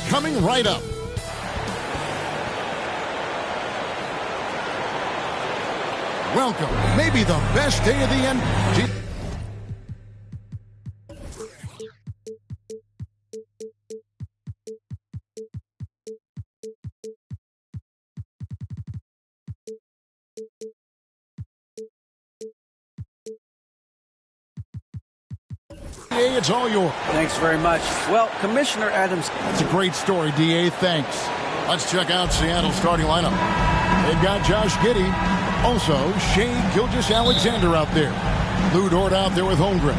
coming right up. Welcome, maybe the best day of the NBA. It's all yours. Thanks very much. Well, Commissioner Adams. That's a great story, D.A. Thanks. Let's check out Seattle's starting lineup. They've got Josh Giddey. Also, Shea Gilgeous-Alexander out there. Lou Dort out there with Holmgren.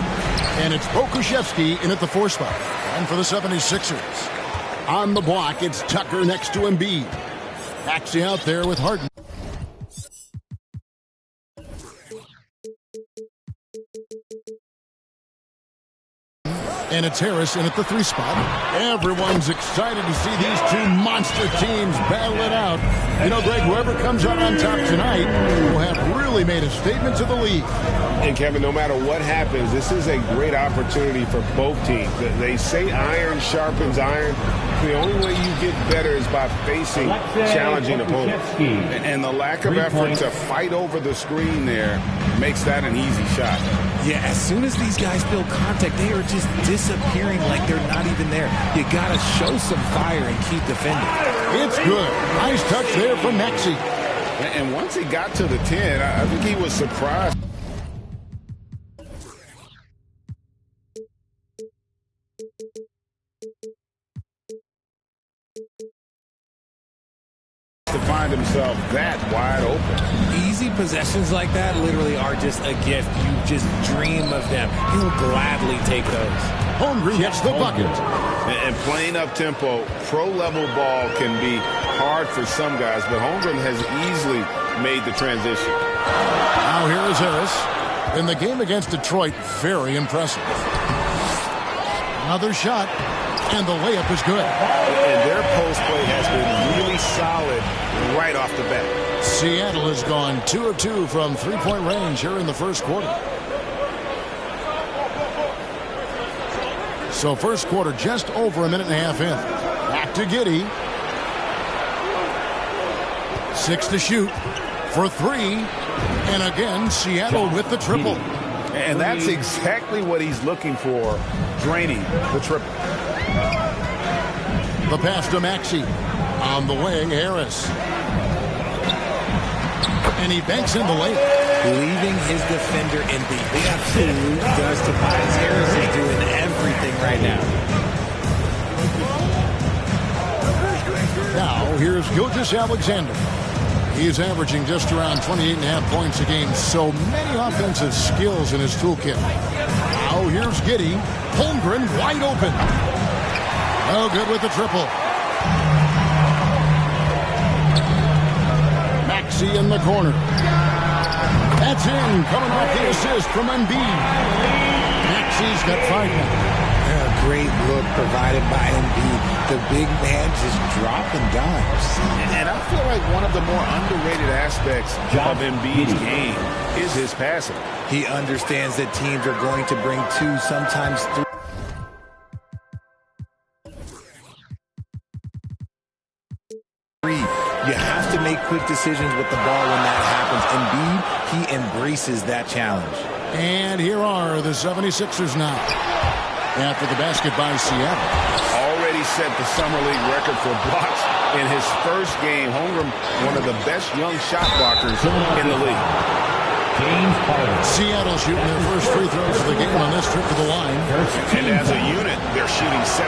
And it's Pokusevski in at the 4 spot. And for the 76ers. On the block, it's Tucker next to Embiid. Maxey out there with Harden. And it's Harris in at the 3 spot. Everyone's excited to see these two monster teams battle it out. You know, Greg, whoever comes out on top tonight will have really made a statement to the league. And, Kevin, no matter what happens, this is a great opportunity for both teams. They say iron sharpens iron. The only way you get better is by facing challenging opponents. And the lack of effort to fight over the screen there makes that an easy shot. Yeah, as soon as these guys feel contact, they are just disappearing like they're not even there. You got to show some fire and keep defending. It's good. Nice touch there from Maxey. And once he got to the 10, I think he was surprised. To find himself that wide open. Easy possessions like that literally are just a gift. You just dream of them. He'll gladly take those. Holmgren gets the bucket. And playing up tempo, pro-level ball can be hard for some guys, but Holmgren has easily made the transition. Now here is Harris. In the game against Detroit, very impressive. Another shot, and the layup is good. And their post play has been really solid right off the bat. Seattle has gone 2 of 2 from three-point range here in the first quarter. So first quarter just over a minute and a half in. Back to Giddey. 6 to shoot for 3. And again, Seattle with the triple. And that's exactly what he's looking for, draining the triple. The pass to Maxey. On the wing, Harris. And he banks in the layup. Leaving his defender in the absolute dust. Tobias Harris is doing everything right now. Now, here's Gilgeous-Alexander. He's averaging just around 28.5 points a game. So many offensive skills in his toolkit. Now, here's Giddey. Holmgren wide open. No good with the triple. Maxey in the corner. That's in, coming off the assist from Embiid. Maxey's got 5 now. A great look provided by Embiid. The big man just dropping dimes. And I feel like one of the more underrated aspects of Embiid's game is his passing. He understands that teams are going to bring 2, sometimes 3. You have to make quick decisions with the ball when that happens. Embiid, he embraces that challenge. And here are the 76ers now. After the basket by Seattle. Already set the Summer League record for blocks in his first game. Holmgren, one of the best young shot blockers in the league. Seattle shooting their first free throws of the game on this trip to the line. And as a unit, they're shooting 78%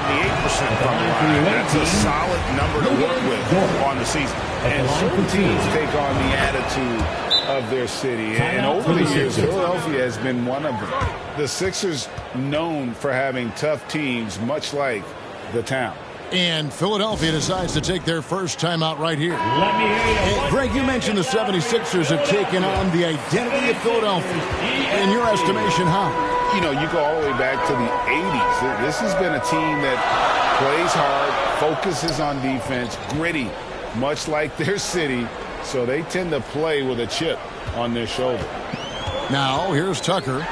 from the line. That's a solid number to work with on the season. And certain teams take on the attitude of their city. And over the years, Philadelphia has been one of them. The Sixers known for having tough teams, much like the town. And Philadelphia decides to take their first timeout right here. Hey, Greg, you mentioned the 76ers have taken on the identity of Philadelphia. In your estimation, how? You know, you go all the way back to the 80s. This has been a team that plays hard, focuses on defense, gritty, much like their city. So they tend to play with a chip on their shoulder. Now, here's Tucker.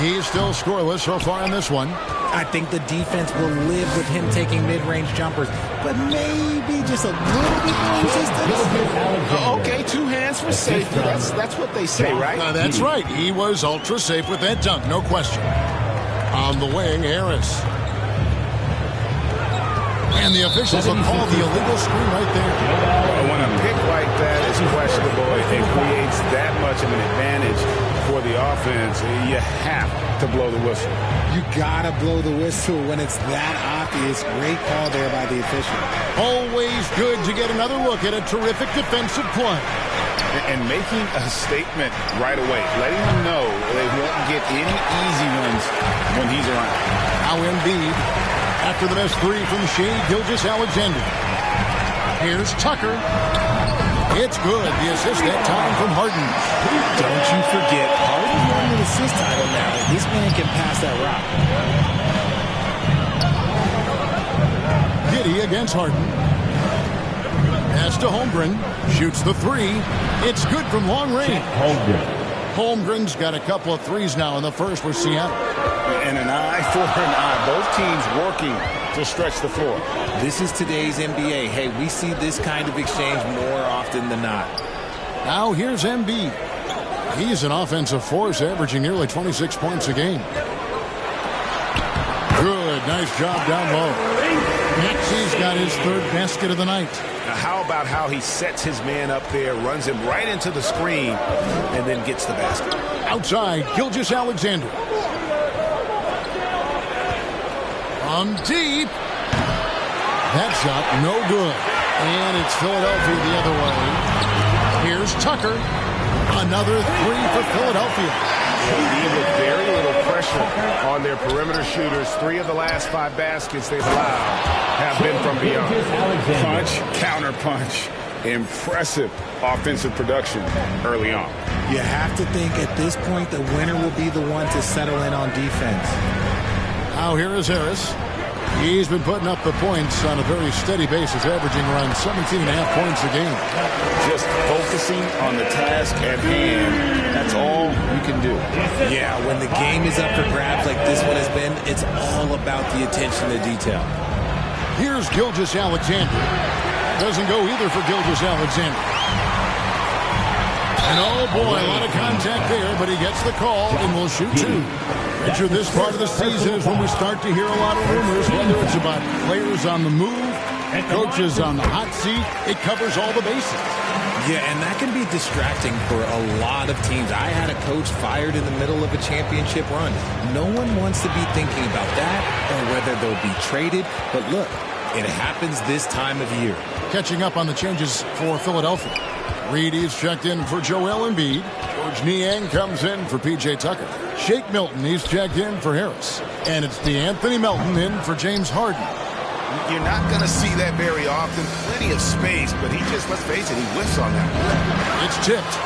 He's still scoreless so far in this one. I think the defense will live with him taking mid-range jumpers, but maybe just a little bit more resistance. Okay, 2 hands for safety. That's what they say, right? That's right. He was ultra safe with that dunk, no question. On the wing, Harris. And the officials will call the illegal screen right there. When a pick like that is questionable, it creates that much of an advantage for the offense. You have to blow the whistle. You gotta blow the whistle when it's that obvious. Great call there by the official. Always good to get another look at a terrific defensive play. And making a statement right away, letting them know they won't get any easy ones when he's around. Now Embiid, after the missed 3 from Shea Gilgeous-Alexander. Here's Tucker. It's good. The assist that time from Harden. Don't you forget, Harden's won an assist title now. This man can pass that rock. Giddey against Harden. Pass to Holmgren. Shoots the 3. It's good from long range. Holmgren's got a couple of threes now in the first for Seattle. And an eye for an eye. Both teams working to stretch the floor. This is today's NBA. Hey, we see this kind of exchange more often than not. Now here's Embiid. He's an offensive force, averaging nearly 26 points a game. Good, nice job down low. Maxey's got his 3rd basket of the night. Now how about how he sets his man up there, runs him right into the screen, and then gets the basket. Outside, Gilgeous-Alexander. From deep. That shot, no good. And it's Philadelphia the other way. Here's Tucker. Another 3 for Philadelphia. With very little pressure on their perimeter shooters. 3 of the last 5 baskets they've allowed have been from beyond. Punch, counter punch. Impressive offensive production early on. You have to think at this point the winner will be the one to settle in on defense. Now here is Harris. He's been putting up the points on a very steady basis, averaging around 17.5 points a game. Just focusing on the task at hand, that's all you can do. Yeah, when the game is up for grabs like this one has been, it's all about the attention to detail. Here's Gilgeous-Alexander. Doesn't go either for Gilgeous-Alexander. And oh boy, a lot of contact there, but he gets the call and will shoot 2. Richard, this part of the season is when we start to hear a lot of rumors, whether it's about players on the move, coaches on the hot seat. It covers all the bases. Yeah, and that can be distracting for a lot of teams. I had a coach fired in the middle of a championship run. No one wants to be thinking about that or whether they'll be traded. But look, it happens this time of year. Catching up on the changes for Philadelphia. Reedy's checked in for Joel Embiid. George Niang comes in for P.J. Tucker. Shake Milton, he's checked in for Harris. And it's DeAnthony Melton in for James Harden. You're not going to see that very often. Plenty of space, but he just, let's face it, he whiffs on that. It's tipped.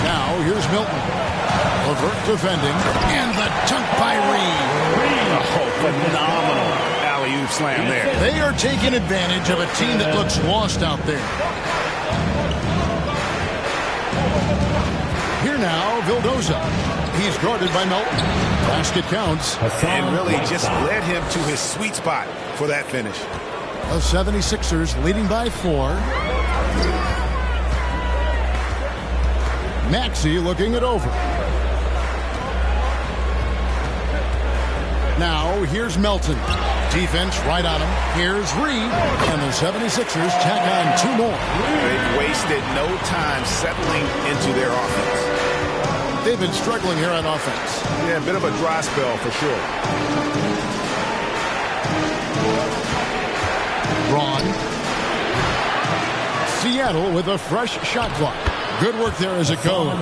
Now here's Milton. Levert defending. And the dunk by Reed. Oh, phenomenal alley-oop slam there. They are taking advantage of a team that looks lost out there. Here now, Vildoza. He's guarded by Melton. Basket counts. And really just led him to his sweet spot for that finish. The 76ers leading by 4. Maxey looking it over. Now, here's Melton. Defense right on him. Here's Reed. And the 76ers tack on 2 more. They've wasted no time settling into their offense. They've been struggling here on offense. Yeah, a bit of a dry spell for sure. Braun. Seattle with a fresh shot clock. Good work there as it goes.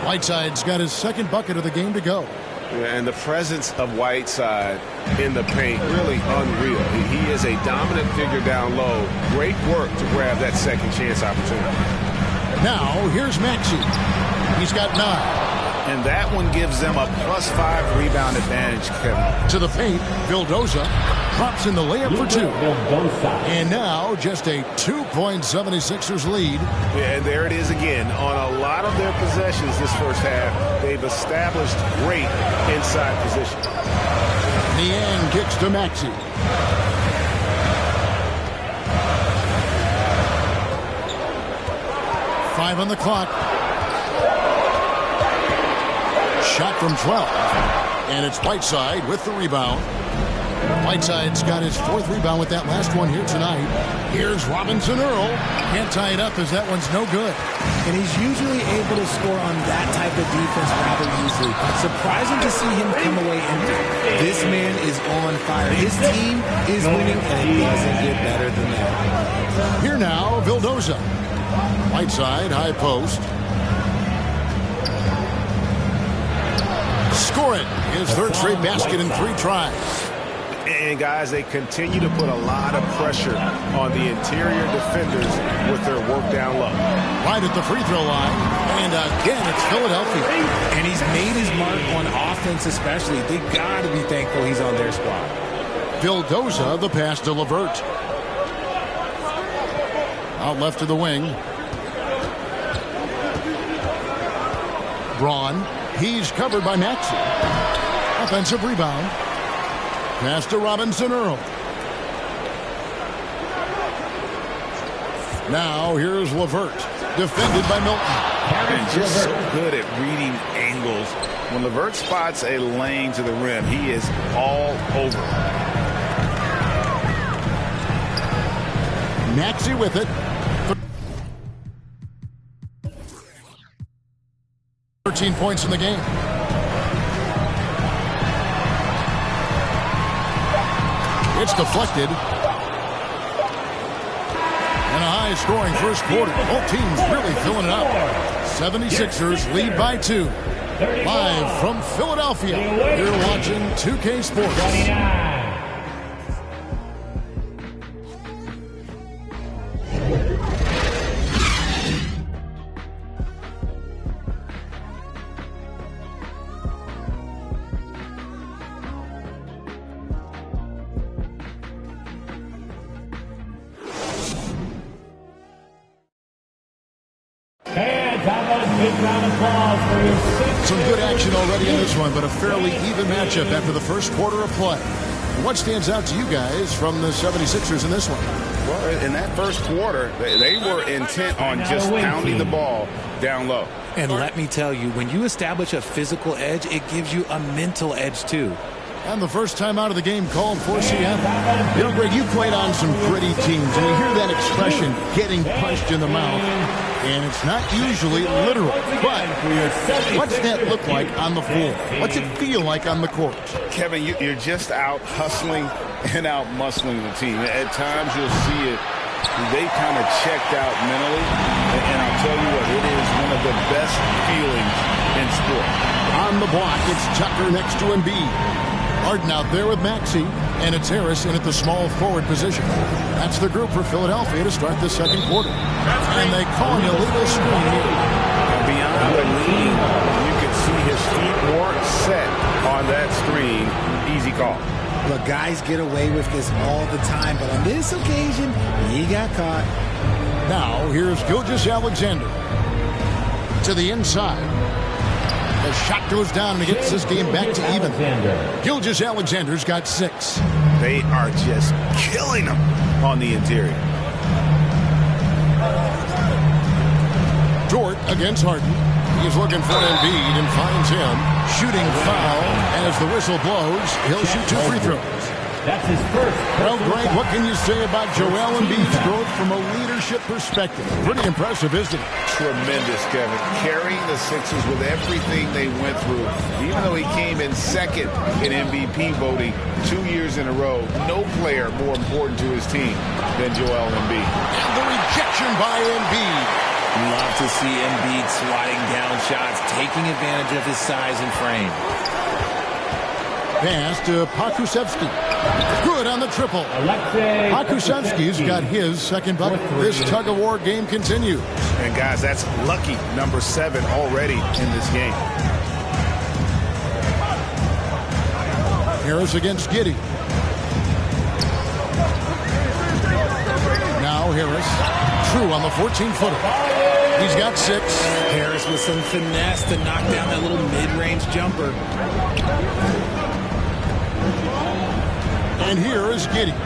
Whiteside's got his 2nd bucket of the game to go. Yeah, and the presence of Whiteside in the paint, really unreal. He is a dominant figure down low. Great work to grab that second chance opportunity. Now, here's Maxey. He's got 9. and that one gives them a +5 rebound advantage, Kevin. To the paint, Vildoza drops in the layup for 2. And now just a 2-point 76ers lead. Yeah, and there it is again. On a lot of their possessions this first half, they've established great inside position. Niang kicks to Maxey. Five on the clock. Shot from 12. And it's Whiteside with the rebound. Whiteside's got his 4th rebound with that last one here tonight. Here's Robinson Earl. Can't tie it up as that one's no good. And he's usually able to score on that type of defense rather easily. Surprising to see him come away empty. This man is on fire. His team is winning, and it doesn't get better than that. Here now, Vildoza. Whiteside, high post. Score it. His 3rd straight basket in 3 tries. And, guys, they continue to put a lot of pressure on the interior defenders with their work down low. Right at the free throw line. And again, it's Philadelphia. And he's made his mark on offense especially. They got to be thankful he's on their squad. Vildoza, the pass to LeVert. Out left to the wing. Braun. He's covered by Maxey. Offensive rebound. Pass to Robinson Earl. Now here's LeVert. Defended by Milton. And just so good at reading angles. When LeVert spots a lane to the rim, he is all over. Maxey with it. 13 points in the game. It's deflected. And a high-scoring first quarter. Both teams really filling it up. 76ers lead by 2. Live from Philadelphia. You're watching 2K Sports. Some good action already in this one, but a fairly even matchup after the first quarter of play. What stands out to you guys from the 76ers in this one? Well, in that first quarter, they were intent on just pounding the ball down low. And let me tell you, when you establish a physical edge, it gives you a mental edge too. And the first time out of the game called for Seattle. You know, Greg, you played on some gritty teams, and you hear that expression, getting punched in the mouth. And it's not usually literal, but what's that look like on the floor? What's it feel like on the court? Kevin, you're just out hustling and out muscling the team. At times you'll see it. They kind of checked out mentally. And I'll tell you what, it is one of the best feelings in sport. On the block, it's Tucker next to Embiid. Harden out there with Maxey, and it's Harris in at the small forward position. That's the group for Philadelphia to start the second quarter. And they call an illegal screen here. Beyond the lead, you can see his feet weren't set on that screen. Easy call. Look, guys get away with this all the time, but on this occasion, he got caught. Now, here's Gilgeous-Alexander to the inside. The shot goes down and gets this game back to even. Gilgeous-Alexander's got 6. They are just killing them on the interior. Dort against Harden. He's looking for Embiid and finds him. Shooting foul. And as the whistle blows, he'll shoot 2 free throws. That's his first. Well, Greg, what can you say about Joel Embiid's growth from a leadership perspective? Pretty impressive, isn't it? Tremendous, Kevin. Carrying the Sixers with everything they went through. Even though he came in second in MVP voting 2 years in a row, no player more important to his team than Joel Embiid. And the rejection by Embiid. Love to see Embiid swatting down shots, taking advantage of his size and frame. Pass to Pokusevski. Good on the triple. Pokusevski's got his second bucket. This tug-of-war game continues. And, guys, that's lucky number 7 already in this game. Harris against Giddey. Now Harris. True on the 14-footer. He's got 6. Harris with some finesse to knock down that little mid-range jumper. And here is Giddey.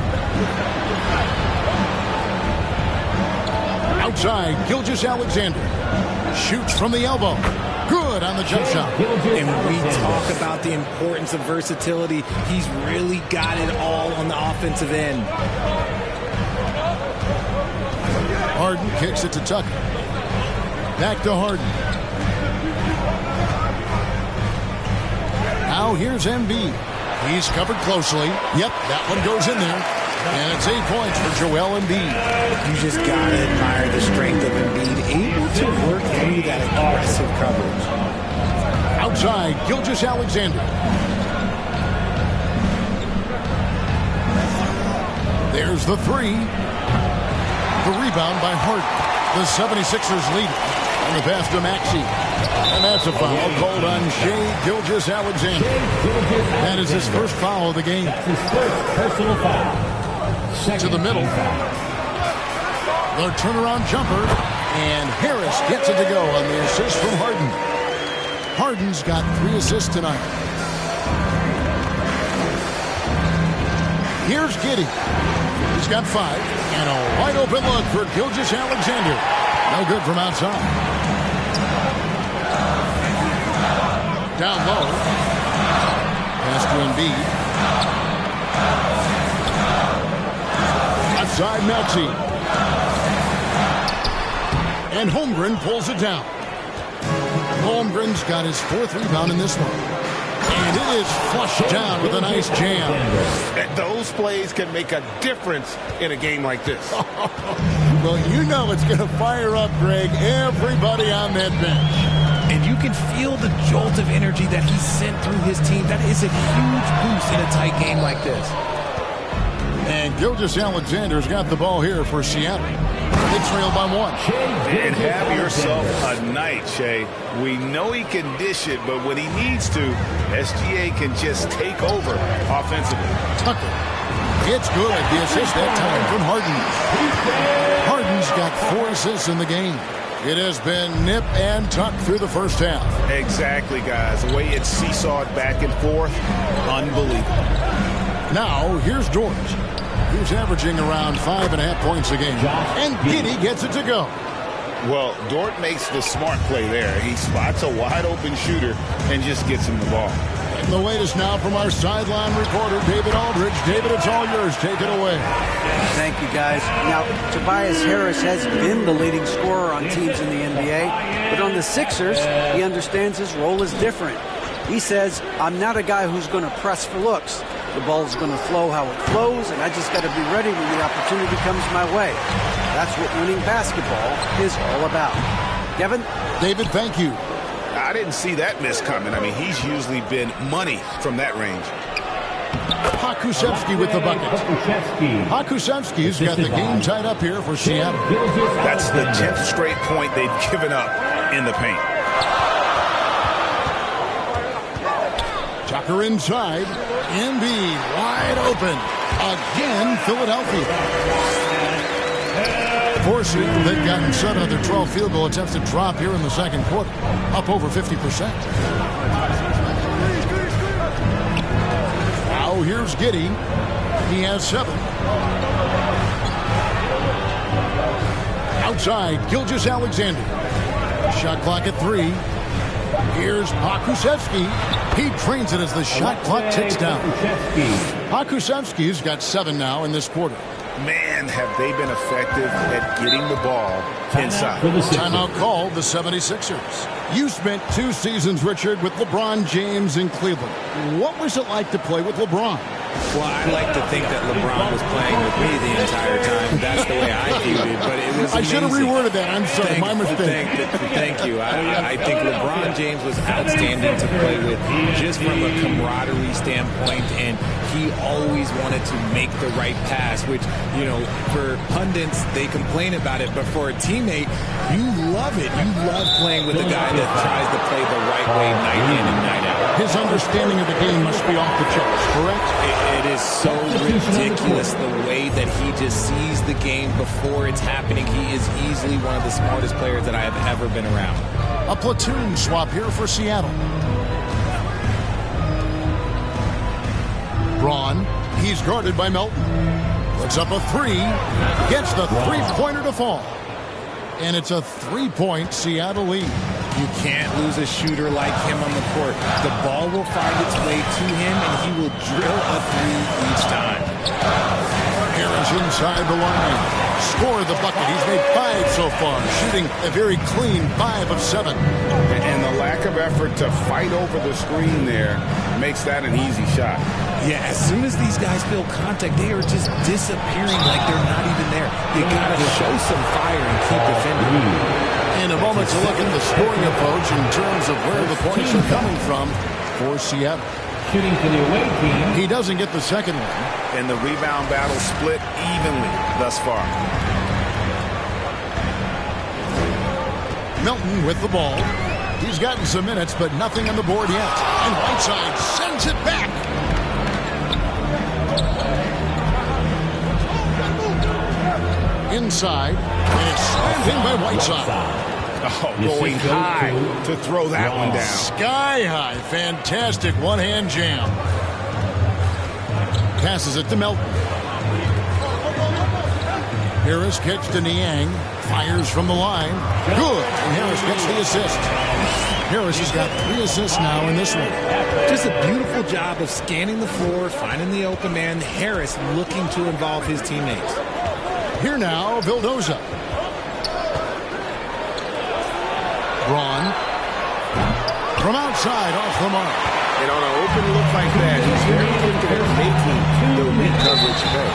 Outside, Gilgeous-Alexander. Shoots from the elbow. Good on the jump shot. And we talk about the importance of versatility. He's really got it all on the offensive end. Harden kicks it to Tucker. Back to Harden. Now here's Embiid. He's covered closely. Yep, that one goes in there. And it's 8 points for Joel Embiid. You just got to admire the strength of Embiid, able to work through that aggressive coverage. Outside, Gilgeous-Alexander. There's the 3. The rebound by Harden. The 76ers lead. And the pass to Maxey. And that's a foul called on Shai Gilgeous-Alexander. That is his first foul of the game. That's his first personal foul. To the middle. The turnaround jumper. And Harris gets it to go on the assist from Harden. Harden's got 3 assists tonight. Here's Giddey. He's got 5. And a wide open look for Gilgeous-Alexander. No good from outside. Down low. Pass to Embiid. Outside Maxey. And Holmgren pulls it down. Holmgren's got his 4th rebound in this one. And it is flushed down with a nice jam. Those plays can make a difference in a game like this. Well, you know it's going to fire up, Greg, everybody on that bench. And you can feel the jolt of energy that he sent through his team. That is a huge boost in a tight game like this. And Gilgeous-Alexander's got the ball here for Seattle. They trail by 1. And have yourself a night, Shea. We know he can dish it, but when he needs to, SGA can just take over offensively. Tucker. It's good. The assist that time from Harden. Harden's got 4 assists in the game. It has been nip and tuck through the first half. Exactly, guys. The way it's seesawed back and forth, unbelievable. Now, here's George. He's averaging around 5.5 points a game. And Giddey gets it to go. Well, Dort makes the smart play there. He spots a wide-open shooter and just gets him the ball. And the latest now from our sideline reporter, David Aldridge. David, it's all yours. Take it away. Thank you, guys. Now, Tobias Harris has been the leading scorer on teams in the NBA, but on the Sixers, he understands his role is different. He says, I'm not a guy who's going to press for looks. The ball's going to flow how it flows, and I just got to be ready when the opportunity comes my way. That's what winning basketball is all about. Kevin? David, thank you. I didn't see that miss coming. I mean, he's usually been money from that range. Pokusevski with the bucket. Pokusevski's got the game tied up here for Seattle. That's the 10th straight point they've given up in the paint. Tucker inside. Embiid wide open. Again, Philadelphia. Forcing, they've gotten 7 of their 12 field goal attempts to drop here in the second quarter. Up over 50%. Now here's Giddey. He has 7. Outside, Gilgeous-Alexander. Shot clock at 3. Here's Pokusevski. He trains it as the shot clock ticks down. Pokusevski's got 7 now in this quarter. Man, have they been effective at getting the ball inside. Timeout called the 76ers. You spent 2 seasons, Richard, with LeBron James in Cleveland. What was it like to play with LeBron? Well, I like to think that LeBron was playing with me the entire time. That's the way I viewed it, but it was amazing. I should have reworded that. I'm sorry, my mistake. Thank you. I think LeBron James was outstanding to play with just from a camaraderie standpoint, and he always wanted to make the right pass, which, you know, for pundits, they complain about it, but for a teammate, you love it. You love playing with a guy that tries to play the right way night in and night out. His understanding of the game must be off the charts, correct? It is so ridiculous the way that he just sees the game before it's happening. He is easily one of the smartest players that I have ever been around. A platoon swap here for Seattle. Braun, he's guarded by Melton. Puts up a three, gets the three-pointer to fall. And it's a three-point Seattle lead. You can't lose a shooter like him on the court. The ball will find its way to him, and he will drill a three each time. Harris inside the line. Score the bucket. He's made 5 so far, shooting a very clean 5 of 7. And the lack of effort to fight over the screen there makes that an easy shot. Yeah, as soon as these guys feel contact, they are just disappearing like they're not even there. You got to show some fire and keep defending. In a moment to look at the scoring approach in terms of where the points are coming from for Seattle. Shooting for the away team. He doesn't get the second one. And the rebound battle split evenly thus far. Melton with the ball. He's gotten some minutes, but nothing on the board yet. And Whiteside sends it back. Inside, and it's slammed in by Whiteside. Oh, going high to throw that one down. Sky high. Fantastic one-hand jam. Passes it to Melton. Harris kicks to Niang. Fires from the line. Good. And Harris gets the assist. Harris has got 3 assists now in this one. Just a beautiful job of scanning the floor, finding the open man. Harris looking to involve his teammates. Here now, Vildoza. Braun. From outside, off the mark. And on an open look like that, he's very quick to making the weak coverage pay.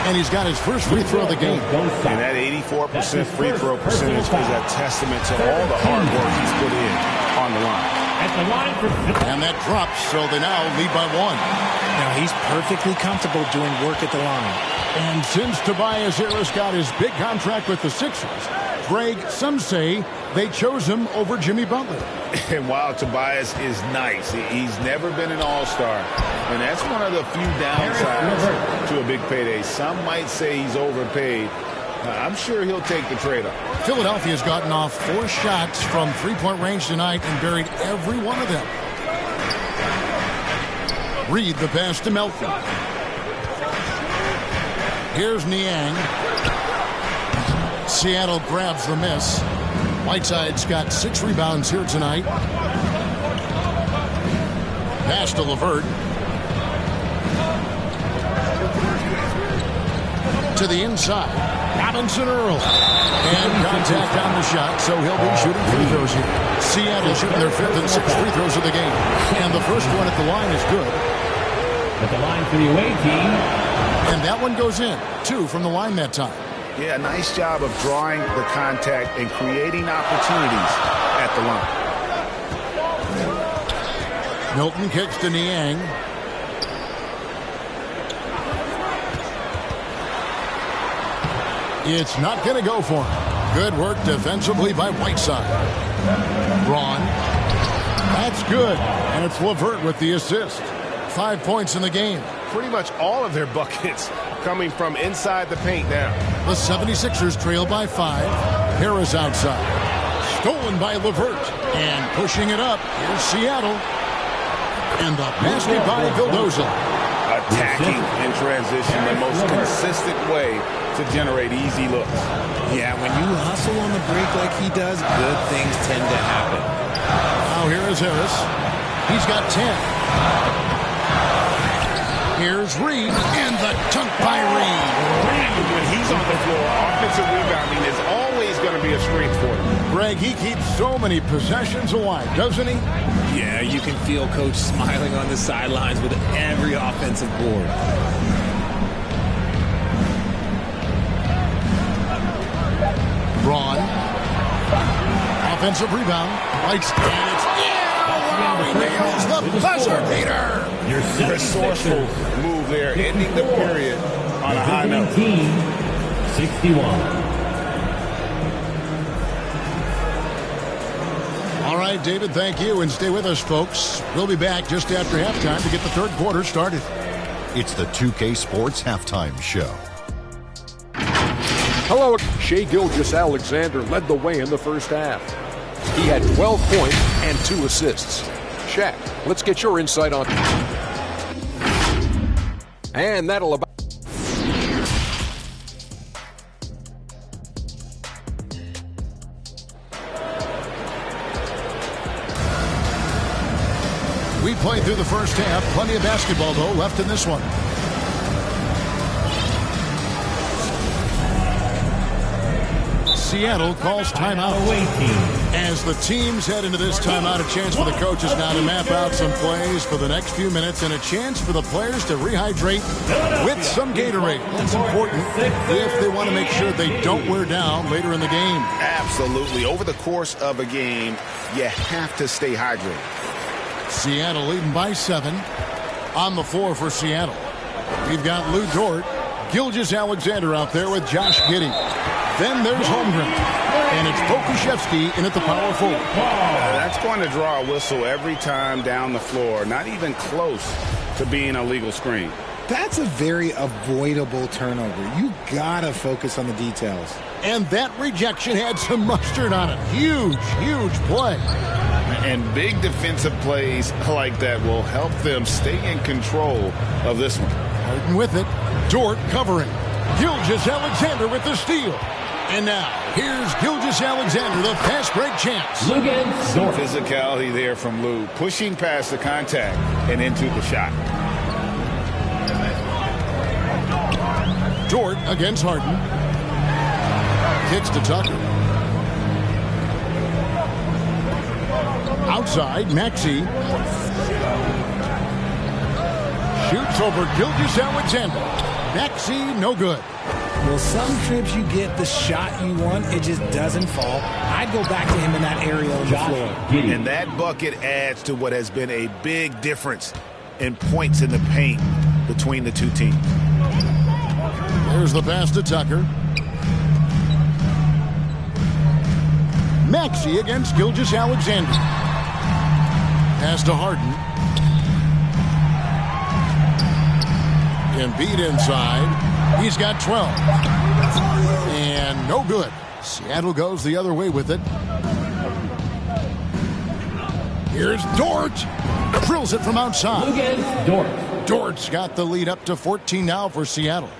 And he's got his first free throw of the game. And that 84% free throw percentage is a testament to all the hard work he's put in on the line. And that drops, so they now lead by 1. Now he's perfectly comfortable doing work at the line. And since Tobias Harris got his big contract with the Sixers, Greg, some say they chose him over Jimmy Butler. And while Tobias is nice, he's never been an all-star. And that's one of the few downsides to a big payday. Some might say he's overpaid. I'm sure he'll take the trade-off. Philadelphia's gotten off 4 shots from three-point range tonight and buried every one of them. Reed the pass to Melton. Here's Niang. Seattle grabs the miss. Whiteside's got 6 rebounds here tonight. Pass to LeVert. To the inside. Robinson early. And contact on the shot, so he'll be shooting free throws here. Seattle shooting their 5th and 6th free throws of the game. And the first one at the line is good. At the line for the away team. And that one goes in. 2 from the line that time. Yeah, nice job of drawing the contact and creating opportunities at the line. Milton kicks to Niang. It's not going to go for him. Good work defensively by Whiteside. Braun. That's good. And it's LeVert with the assist. 5 points in the game. Pretty much all of their buckets coming from inside the paint now. The 76ers trail by 5. Harris outside. Stolen by LeVert. And pushing it up. Here's Seattle. And the basket by Vildoza. Attacking in transition, the most consistent way to generate easy looks. Yeah, when you hustle on the break like he does, good things tend to happen. Now here is Harris. He's got 10. Here's Reed, and the dunk by Reed. When he's on the floor, offensive rebounding is always going to be a strength for him. Greg, he keeps so many possessions alive, doesn't he? Yeah, you can feel Coach smiling on the sidelines with every offensive board. Braun. Offensive rebound. Lights, and it's he nails the buzzer beater. Resourceful move there, ending the period on a high note. 61. right, David, thank you. And stay with us, folks. We'll be back just after halftime to get the third quarter started. It's the 2K Sports Halftime Show. Hello. Shea Gilgeous-Alexander led the way in the first half. He had 12 points and 2 assists. Shaq, let's get your insight on. And that'll about. We played through the first half. Plenty of basketball, though, left in this one. Seattle calls timeout. As the teams head into this timeout, a chance for the coaches now to map out some plays for the next few minutes and a chance for the players to rehydrate with some Gatorade. That's important if they want to make sure they don't wear down later in the game. Absolutely. Over the course of a game, you have to stay hydrated. Seattle leading by 7 on the floor for Seattle. We've got Lou Dort, Gilgeous-Alexander out there with Josh Giddey. Then there's Holmgren, and it's Pokusevski in at the power forward. That's going to draw a whistle every time down the floor. Not even close to being a legal screen. That's a very avoidable turnover. You gotta focus on the details. And that rejection had some mustard on it. Huge, huge play. And big defensive plays like that will help them stay in control of this one. Harden with it. Dort covering. Gilgeous-Alexander with the steal. And now, here's Gilgeous-Alexander, the fast break chance. Some physicality there from Lou, pushing past the contact and into the shot. Dort against Harden. Kicks to Tucker. Outside, Maxey. Shoots over Gilgeous-Alexander. Maxey, no good. Well, some trips you get the shot you want, it just doesn't fall. I'd go back to him in that area on the floor. And that bucket adds to what has been a big difference in points in the paint between the two teams. There's the pass to Tucker. Maxey against Gilgeous-Alexander. Pass to Harden. Embiid inside. He's got 12. And no good. Seattle goes the other way with it. Here's Dort. Drills it from outside. Dort's got the lead up to 14 now for Seattle.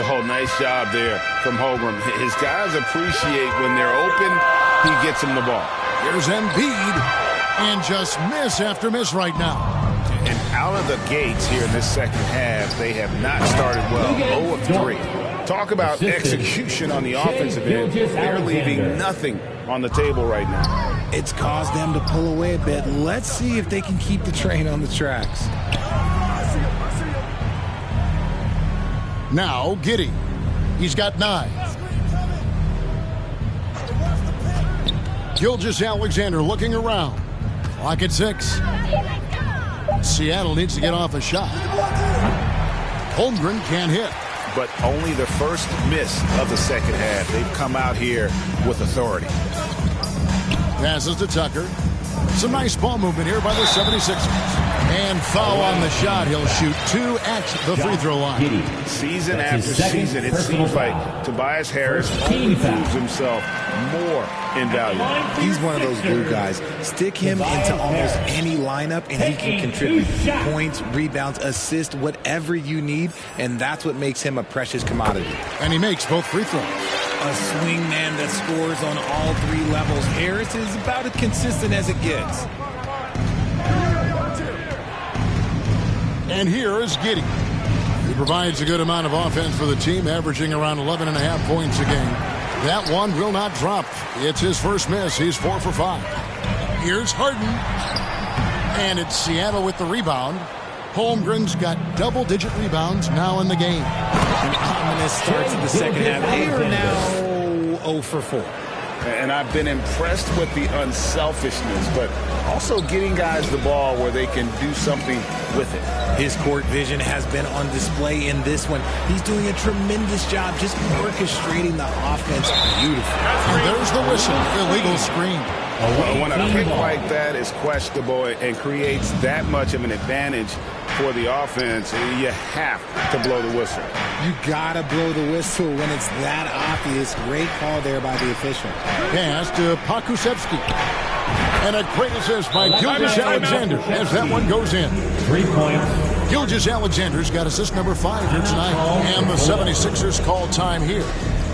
Oh, nice job there from Holmgren. His guys appreciate when they're open, he gets them the ball. Here's Embiid. And just miss after miss right now. And out of the gates here in this second half, they have not started well. 0 of 3. Talk about execution on the offensive end. They're leaving nothing on the table right now. It's caused them to pull away a bit. Let's see if they can keep the train on the tracks. Now, Giddey. He's got 9. Gilgeous-Alexander looking around. Clock at 6. Seattle needs to get off a shot. Holmgren can't hit. But only the first miss of the second half. They've come out here with authority. Passes to Tucker. Some nice ball movement here by the 76ers. And foul on the shot. He'll shoot 2 at the free throw line. Season after season, it seems like Tobias Harris only proves himself more invaluable. He's one of those glue guys. Stick him into almost any lineup and he can contribute points, rebounds, assists, whatever you need, and that's what makes him a precious commodity. And he makes both free throws. A swing man that scores on all 3 levels. Harris is about as consistent as it gets. And here is Giddey. He provides a good amount of offense for the team, averaging around 11.5 points a game. That one will not drop. It's his first miss. He's 4 for 5. Here's Harden. And it's Seattle with the rebound. Holmgren's got double-digit rebounds now in the game. An ominous start to the second half. They are now 0 for 4. And I've been impressed with the unselfishness, but also getting guys the ball where they can do something with it. His court vision has been on display in this one. He's doing a tremendous job just orchestrating the offense beautifully. And there's the whistle. Illegal screen. When a pick like that is questionable and creates that much of an advantage for the offense, you have to blow the whistle. You gotta blow the whistle when it's that obvious. Great call there by the official. Pass to Pakusevsky. And a great assist by Gilgeous-Alexander as that one goes in. 3 points. Gilgeous-Alexander's got assist number 5 here tonight. And the 76ers call time here.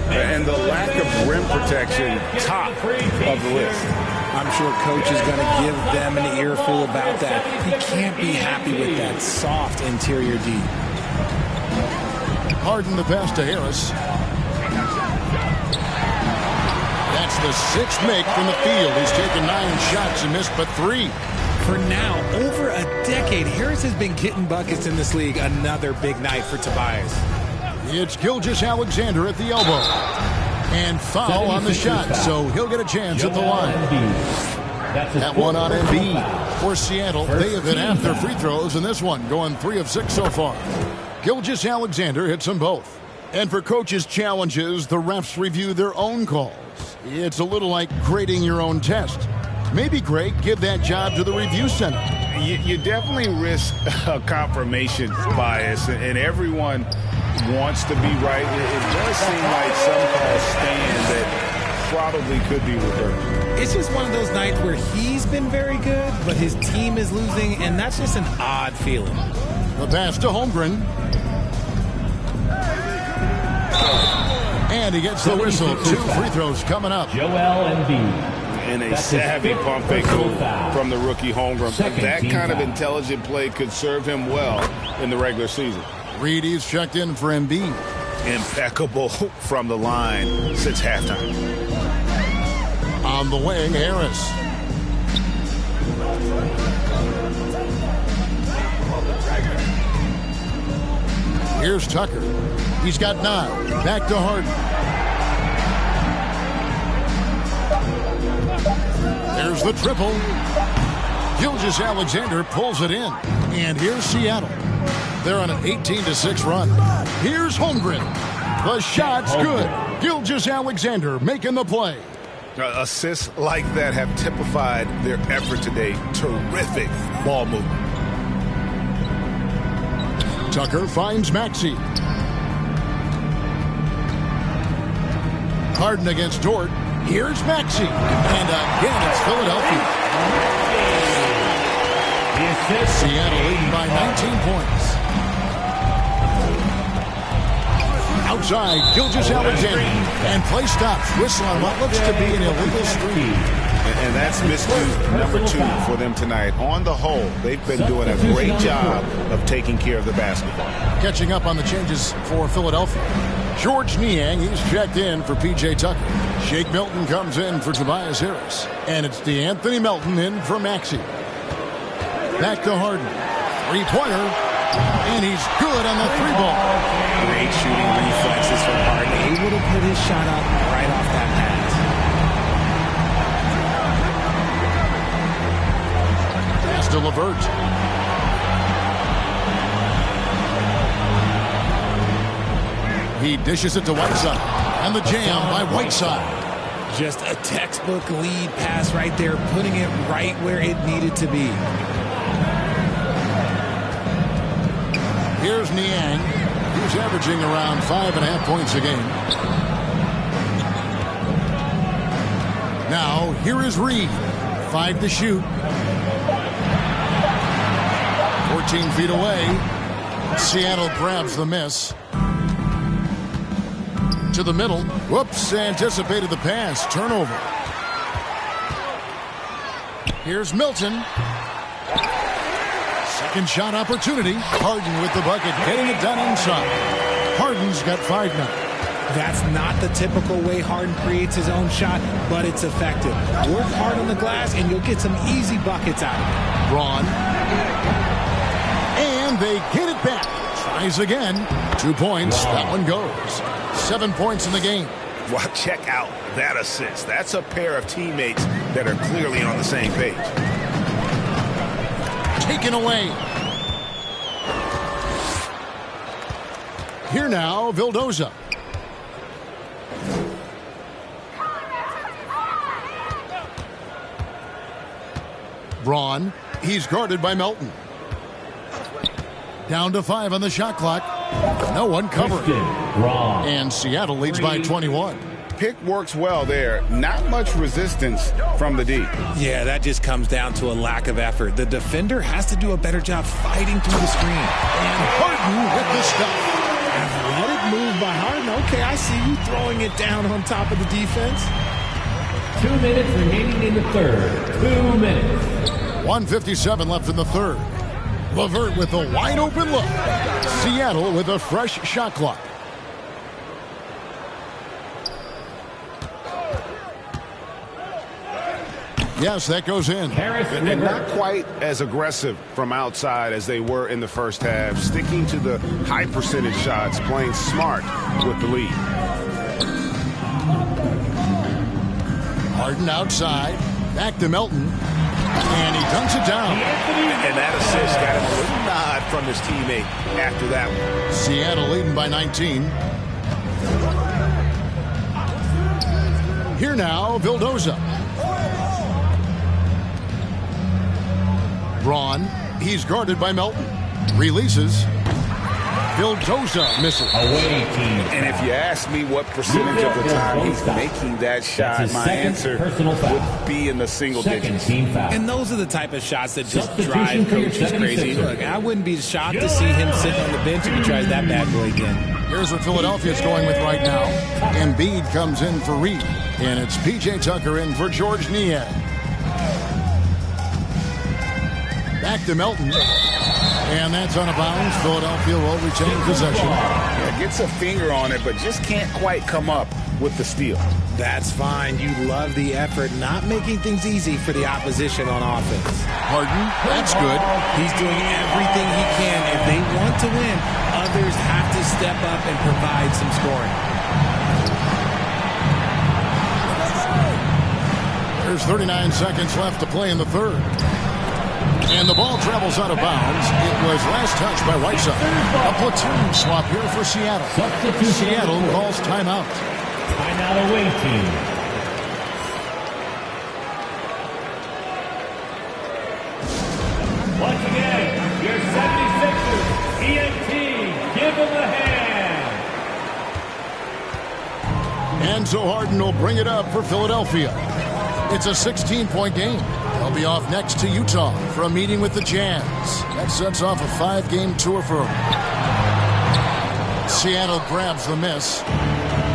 And the lack of rim protection, top of the list. I'm sure coach is going to give them an earful about that. He can't be happy with that soft interior D. Harden the pass to Harris. That's the 6th make from the field. He's taken 9 shots and missed but 3. For now, over a decade, Harris has been getting buckets in this league. Another big night for Tobias. It's Gilgeous-Alexander at the elbow. And foul on the shot, so he'll get a chance at the line. That one on Embiid. For Seattle, they have hit half their free throws in this one, going 3 of 6 so far. Gilgeous-Alexander hits them both. And for coaches' challenges, the refs review their own calls. It's a little like grading your own test. Maybe, Greg, give that job to the review center. You definitely risk a confirmation bias, and everyone wants to be right. It does seem like some calls stand that probably could be reversed. It's just one of those nights where he's been very good, but his team is losing, and that's just an odd feeling. The pass to Holmgren. And he gets the whistle. 2 free throws coming up. Joel Embiid. And a savvy pump fake from the rookie Holmgren. That kind of intelligent play could serve him well in the regular season. Reedy's checked in for Embiid. Impeccable from the line since halftime. On the wing, Harris. Here's Tucker. He's got 9. Back to Harden. There's the triple. Gilgeous-Alexander pulls it in. And here's Seattle. They're on an 18-6 run. Here's Holmgren. The shot's good. Gilgeous-Alexander making the play. Assists like that have typified their effort today. Terrific ball movement. Tucker finds Maxey. Harden against Dort. Here's Maxey. And again, it's Philadelphia. Seattle leading by 19 points. Outside, Gilgeous-Alexander. And play stops. Whistle on what looks to be an illegal screen. And that's miscue number 2 for them tonight. On the whole, they've been doing a great job of taking care of the basketball. Catching up on the changes for Philadelphia. George Niang, he's checked in for P.J. Tucker. Shake Milton comes in for Tobias Harris. And it's DeAnthony Melton in for Maxey. Back to Harden. 3-pointer. And he's good on the 3-ball. Great shooting reflexes from Harden. Able to put his shot up right off that pass. Pass to LeVert. He dishes it to Whiteside. And the jam by Whiteside. Just a textbook lead pass right there, putting it right where it needed to be. Here's Niang, who's averaging around 5.5 points a game. Now, here is Reed. 5 to shoot. 14 feet away. Seattle grabs the miss. To the middle. Whoops, anticipated the pass. Turnover. Here's Milton. Second shot opportunity. Harden with the bucket, getting it done inside. Harden's got 5 now. That's not the typical way Harden creates his own shot, but it's effective. Work hard on the glass, and you'll get some easy buckets out of it. Braun. And they get it back. Tries again. 2 points. That one goes. 7 points in the game. Well, check out that assist. That's a pair of teammates that are clearly on the same page. Taken away. Here now, Vildoza. Braun, he's guarded by Melton. Down to 5 on the shot clock. No one covering. And Seattle leads by 21. Pick works well there. Not much resistance from the D. Yeah, that just comes down to a lack of effort. The defender has to do a better job fighting through the screen. And Harden with the stuff. Athletic move by Harden. Okay, I see you throwing it down on top of the defense. 2 minutes remaining in the third. 2 minutes. 1:57 left in the third. LeVert with a wide open look. Seattle with a fresh shot clock. Yes, that goes in. And not quite as aggressive from outside as they were in the first half. Sticking to the high percentage shots, playing smart with the lead. Harden outside. Back to Melton. And he dunks it down. And that assist got him a little nod from his teammate after that one. Seattle leading by 19. Here now, Vildoza. Braun, he's guarded by Melton. Releases. Vildoza misses. Away team. And if you ask me what percentage of the time he's making that shot, my answer would be in the single digits. And those are the type of shots that just drive coaches crazy. Look, I wouldn't be shocked to see him sitting on the bench if he tries that bad boy again. Here's what Philadelphia's going with right now. Embiid comes in for Reed. And it's P.J. Tucker in for George Niang. Back to Melton. And that's out of bounds. Philadelphia will retain possession. Yeah, gets a finger on it, but just can't quite come up with the steal. That's fine. You love the effort, not making things easy for the opposition on offense. Harden, that's good. He's doing everything he can. If they want to win, others have to step up and provide some scoring. There's 39 seconds left to play in the third. And the ball travels out of bounds. It was last touched by Whiteside. A platoon swap here for Seattle. Seattle calls timeout. Timeout away team. Once again, your 76ers, ENT, give them a hand. Enzo Harden will bring it up for Philadelphia. It's a 16-point game. They'll be off next to Utah for a meeting with the Jazz. That sets off a 5-game tour for them. Seattle grabs the miss.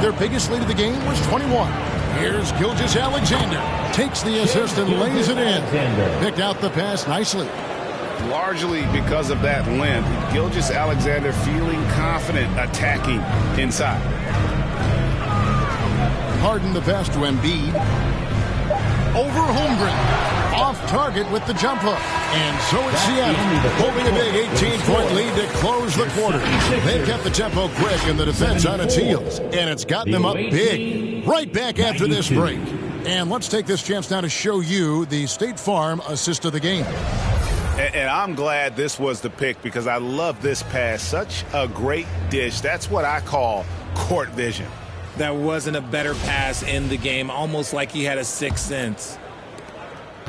Their biggest lead of the game was 21. Here's Gilgeous-Alexander. Takes the assist and lays it in. Picked out the pass nicely. Largely because of that length, Gilgeous-Alexander feeling confident attacking inside. Harden the pass to Embiid. Over Holmgren. Off target with the jump hook. And so it's Seattle, holding a big 18-point lead to close the quarter. They've kept the tempo quick and the defense on its heels. And it's gotten them up big. Right back after this break. And let's take this chance now to show you the State Farm assist of the game. And I'm glad this was the pick because I love this pass. Such a great dish. That's what I call court vision. That wasn't a better pass in the game, almost like he had a sixth sense.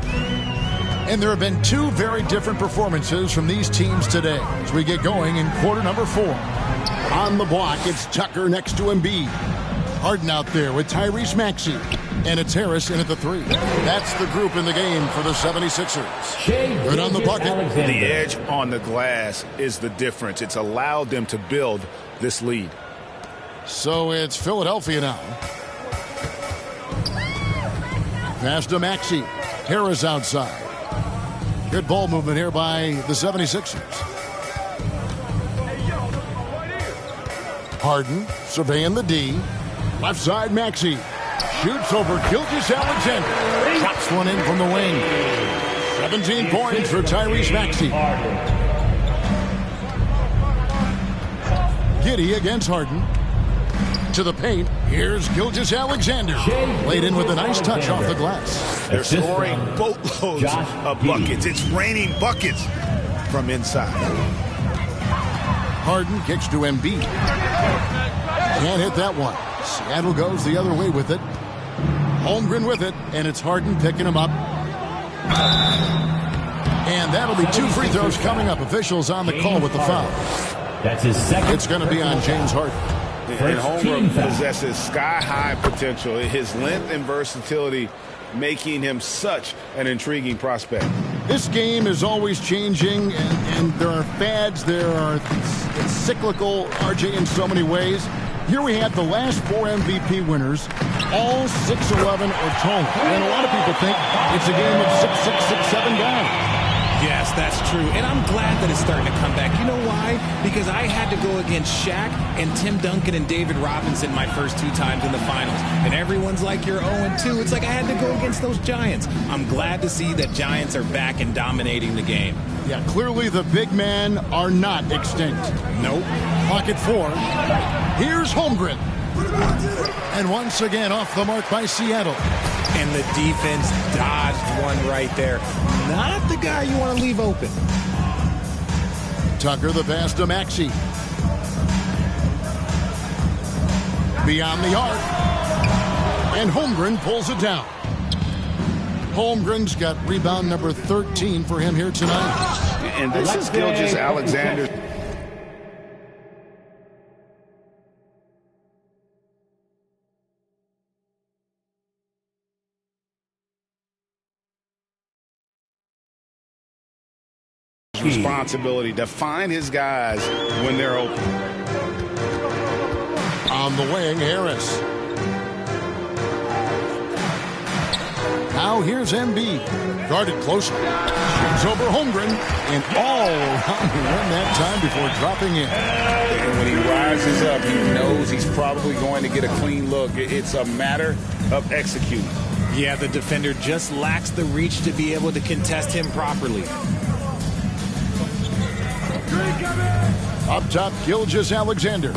And there have been two very different performances from these teams today as we get going in quarter number 4. On the block, it's Tucker next to Embiid. Harden out there with Tyrese Maxey. And it's Harris in at the 3. That's the group in the game for the 76ers. Good on the bucket. The edge on the glass is the difference. It's allowed them to build this lead. So it's Philadelphia now. Pass to Maxey. Harris outside. Good ball movement here by the 76ers. Harden surveying the D. Left side, Maxey. Shoots over Gilgeous-Alexander. Drops one in from the wing. 17 points for Tyrese Maxey. Giddey against Harden. To the paint. Here's Gilgeous-Alexander. Laid in with a nice touch off the glass. They're scoring boatloads of buckets. It's raining buckets from inside. Harden kicks to Embiid. Can't hit that one. Seattle goes the other way with it. Holmgren with it, and it's Harden picking him up. And that'll be 2 free throws coming up. Officials on the call with the foul. That's his second. It's going to be on James Harden. And Holmgren possesses sky-high potential. His length and versatility making him such an intriguing prospect. This game is always changing, and there are fads. It's cyclical, RJ, in so many ways. Here we have the last 4 MVP winners, all 6'11" or taller. And a lot of people think it's a game of 6'6", 6'7" guys. Yes, that's true. And I'm glad that it's starting to come back. You know why? Because I had to go against Shaq and Tim Duncan and David Robinson my first 2 times in the finals. And everyone's like, you're 0-2. It's like I had to go against those Giants. I'm glad to see that Giants are back and dominating the game. Yeah, clearly the big men are not extinct. Nope. Pocket 4. Here's Holmgren. And once again off the mark by Seattle. And the defense dodged one right there. Not the guy you want to leave open. Tucker the pass to Maxey. Beyond the arc. And Holmgren pulls it down. Holmgren's got rebound number 13 for him here tonight. And this is Gilgeous-Alexander. Responsibility to find his guys when they're open. On the wing, Harris. Now here's Embiid. Guarded closely. Shoots over Holmgren. And all around the rim that time before dropping in. And when he rises up, he knows he's probably going to get a clean look. It's a matter of executing. Yeah, the defender just lacks the reach to be able to contest him properly. Up top, Gilgeous-Alexander.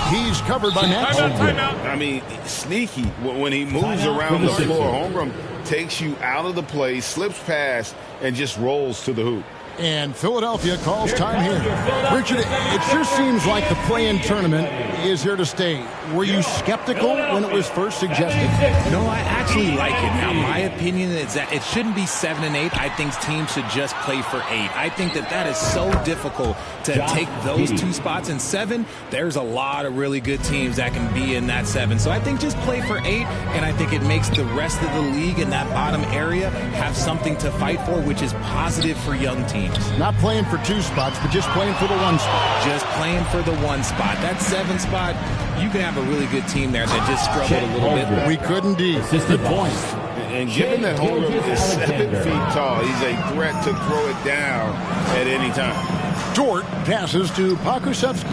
He's covered by Max. I mean, sneaky when he moves around the floor. Holmgren takes you out of the play, slips past, and just rolls to the hoop. And Philadelphia calls time here. Richard, it sure seems like the play-in tournament is here to stay. Were you skeptical when it was first suggested? No, I actually like it. Now, my opinion is that it shouldn't be 7 and 8. I think teams should just play for 8. I think that is so difficult to take those 2 spots. In 7, there's a lot of really good teams that can be in that 7. So I think just play for 8, and I think it makes the rest of the league in that bottom area have something to fight for, which is positive for young teams. Not playing for 2 spots, but just playing for the 1 spot. Just playing for the 1 spot. That 7 spot, you can have a really good team there that just struggled a little bit. We could indeed. Good point. And given that Holmgren is 7 feet tall, he's a threat to throw it down at any time. Dort passes to Pokusevski.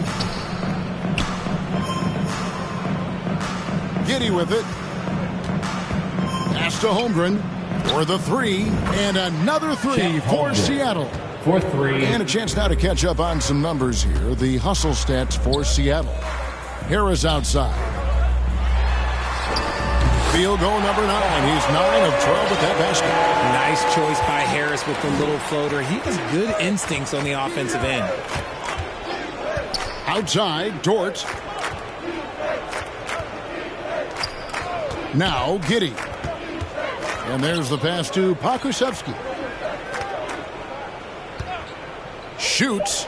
Giddy with it. Pass to Holmgren for the 3, and another 3 for Seattle. For 3. And a chance now to catch up on some numbers here. The hustle stats for Seattle. Harris outside. Field goal number 9. He's 9 of 12 with that basket. Nice choice by Harris with the little floater. He has good instincts on the offensive end. Outside, Dort. Now, Giddy. And there's the pass to Pokusevski. Shoots.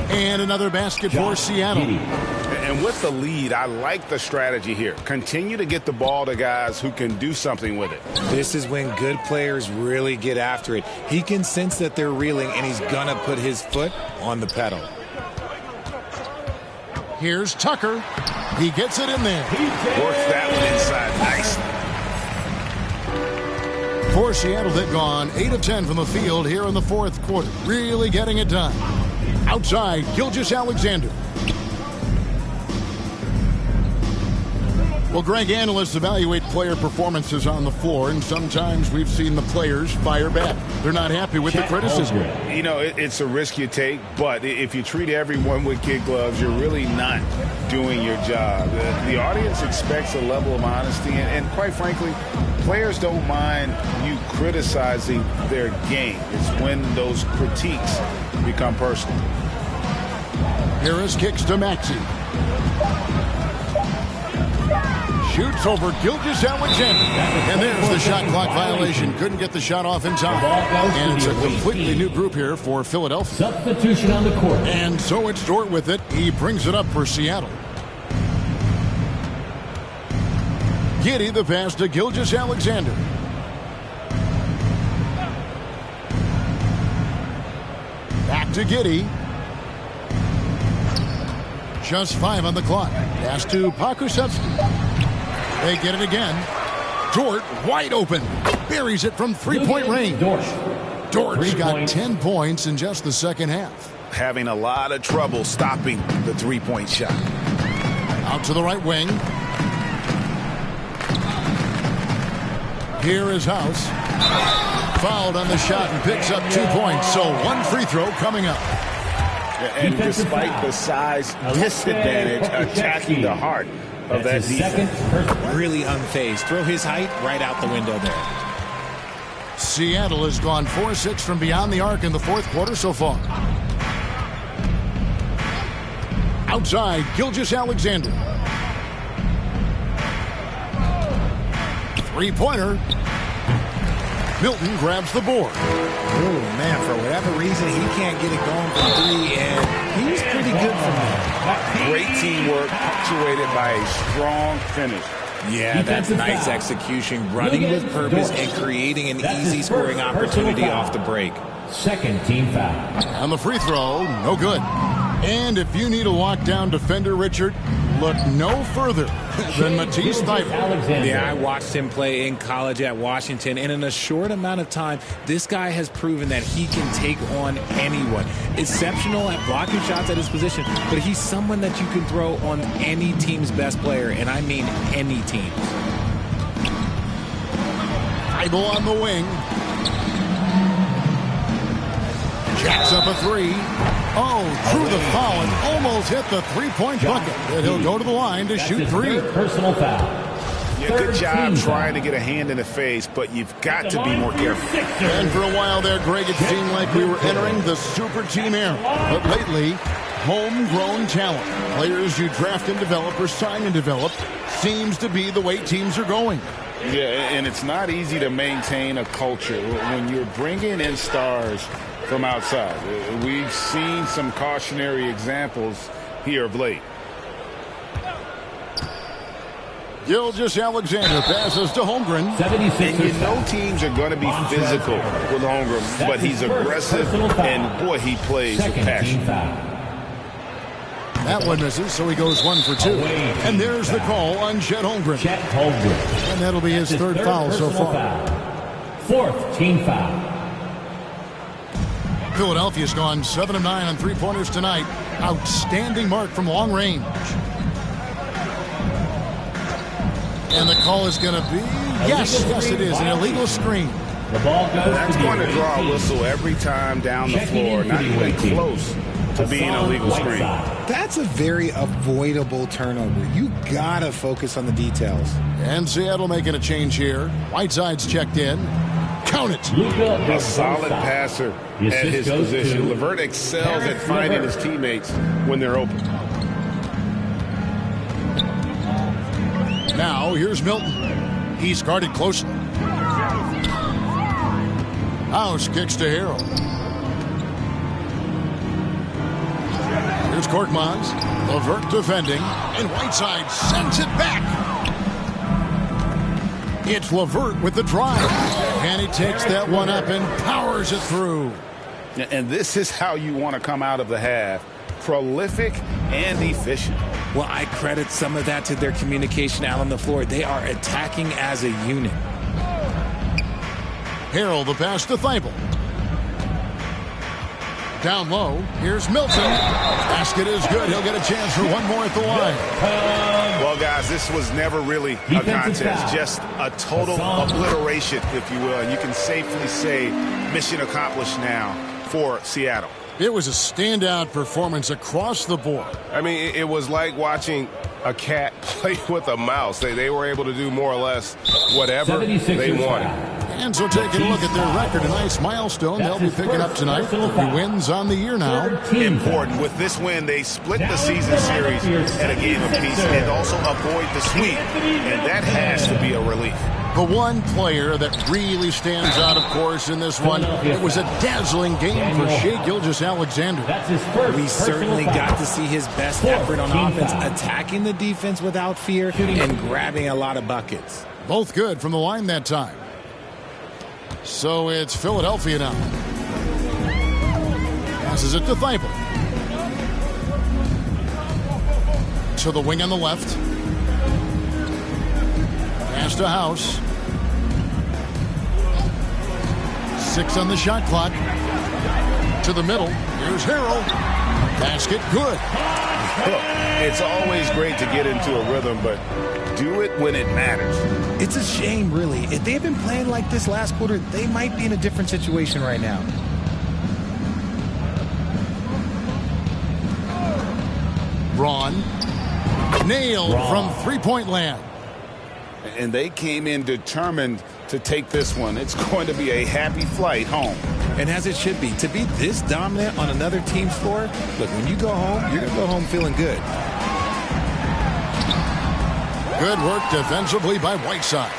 And another basket for Seattle. And with the lead, I like the strategy here. Continue to get the ball to guys who can do something with it. This is when good players really get after it. He can sense that they're reeling, and he's going to put his foot on the pedal. Here's Tucker. He gets it in there. Works that one inside nicely. For Seattle, they've gone 8 of 10 from the field here in the 4th quarter. Really getting it done. Outside, Gilgeous-Alexander. Well, Greg, analysts evaluate player performances on the floor, and sometimes we've seen the players fire back. They're not happy with the criticism. You know, it's a risk you take, but if you treat everyone with kid gloves, you're really not doing your job. The audience expects a level of honesty, and quite frankly, players don't mind you criticizing their game. It's when those critiques become personal. Harris kicks to Maxey. Shoots over Gilgeous-Alexander. And there's the shot clock violation. Couldn't get the shot off in time. And it's a completely new group here for Philadelphia. Substitution on the court. And so it's Dort with it. He brings it up for Seattle. Giddey the pass to Gilgeous-Alexander. Back to Giddey. Just 5 on the clock. Pass to Pokusevski. They get it again. Dort wide open. Buries it from three-point range. Dort's got 10 points in just the second half. Having a lot of trouble stopping the three-point shot. Out to the right wing. Here is House. Fouled on the shot and picks up 2 points. So one free throw coming up. And despite the size disadvantage, attacking the heart of that defense. Really unfazed. Throw his height right out the window there. Seattle has gone 4-6 from beyond the arc in the fourth quarter so far. Outside, Gilgeous-Alexander. Three-pointer. Milton grabs the board. Oh, man, for whatever reason, he can't get it going from three, and he's pretty good from there. Great teamwork, punctuated by a strong finish. Yeah, that's nice execution, running with purpose and creating an easy scoring opportunity off the break. Second team foul. And the free throw, no good. And if you need a lockdown defender, Richard, look no further than Matisse Thybulle. Yeah, I watched him play in college at Washington, and in a short amount of time, this guy has proven that he can take on anyone. Exceptional at blocking shots at his position, but he's someone that you can throw on any team's best player, and I mean any team. Thybulle on the wing. Jacks up a three. Oh, through the foul and almost hit the three-point bucket. And he'll go to the line to shoot three. Personal foul. Yeah, good job trying to get a hand in the face, but you've got to be more careful. And for a while there, Greg, it seemed like we were entering the super team era. But lately, homegrown talent, players you draft and develop or sign and develop, seems to be the way teams are going. Yeah, and it's not easy to maintain a culture when you're bringing in stars from outside. We've seen some cautionary examples here of late. Gilgeous-Alexander passes to Holmgren. And you know teams are going to be physical with Holmgren, but he's aggressive, and boy, he plays with passion. That one misses, so he goes 1 for 2. And there's the call on Chet Holmgren. And that'll be his third foul so far. Fourth team foul. Philadelphia's gone 7 of 9 on three-pointers tonight. Outstanding mark from long range. And the call is going to be, yes, it is, an illegal screen. The ball goes That's going to draw a whistle every time down the floor, not even close to being a legal screen. That's a very avoidable turnover. You got to focus on the details. And Seattle making a change here. Whiteside's checked in. Count it. A solid passer at his position. LeVert excels at finding his teammates when they're open. Now, here's Milton. He's guarded closely. House kicks to Harrell. Here's Korkmaz. LeVert defending. And Whiteside sends it back. It's LeVert with the drive. And he takes that one up and powers it through. And this is how you want to come out of the half. Prolific and efficient. Well, I credit some of that to their communication out on the floor. They are attacking as a unit. Harrell the pass to Thybulle. Down low, here's Milton. Basket is good. He'll get a chance for one more at the line. Well, guys, this was never really a contest. Just a total obliteration, if you will. And you can safely say mission accomplished now for Seattle. It was a standout performance across the board. I mean, it was like watching a cat play with a mouse. They were able to do more or less whatever they wanted. And so taking a look at their record, a nice milestone they'll be picking up tonight. 3 wins on the year now. Important. With this win, they split the season series at a game apiece and also avoid the sweep. And that has to be a relief. The one player that really stands out, of course, in this one, it was a dazzling game for Shai Gilgeous-Alexander. We certainly got to see his best effort on offense, attacking the defense without fear and grabbing a lot of buckets. Both good from the line that time. So it's Philadelphia now. Passes it to Thibault. To the wing on the left. Pass to House. 6 on the shot clock. To the middle. Here's Harrell. Basket good. It's always great to get into a rhythm, but do it when it matters. It's a shame, really. If they had been playing like this last quarter, they might be in a different situation right now. Braun. Nailed from three-point land. And they came in determined to take this one. It's going to be a happy flight home. And as it should be, to be this dominant on another team's floor, look, when you go home, you're going to go home feeling good. Good work defensively by Whiteside.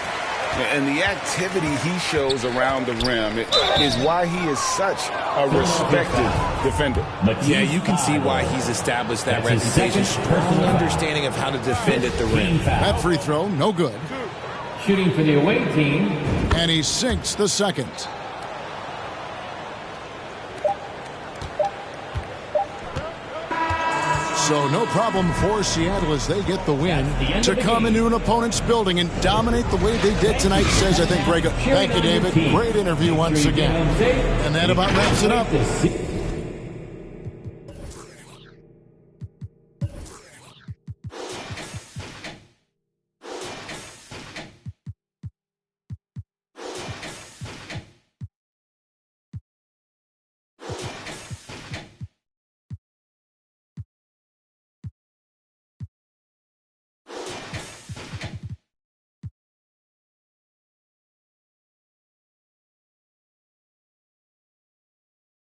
And the activity he shows around the rim is why he is such a respected defender. Yeah, you can see why he's established that reputation. Strong understanding of how to defend at the rim. That free throw, no good. Shooting for the away team. And he sinks the second. So no problem for Seattle as they get the win. To come into an opponent's building and dominate the way they did tonight says, I think, Greg. Thank you, David. Great interview once again. And that about wraps it up.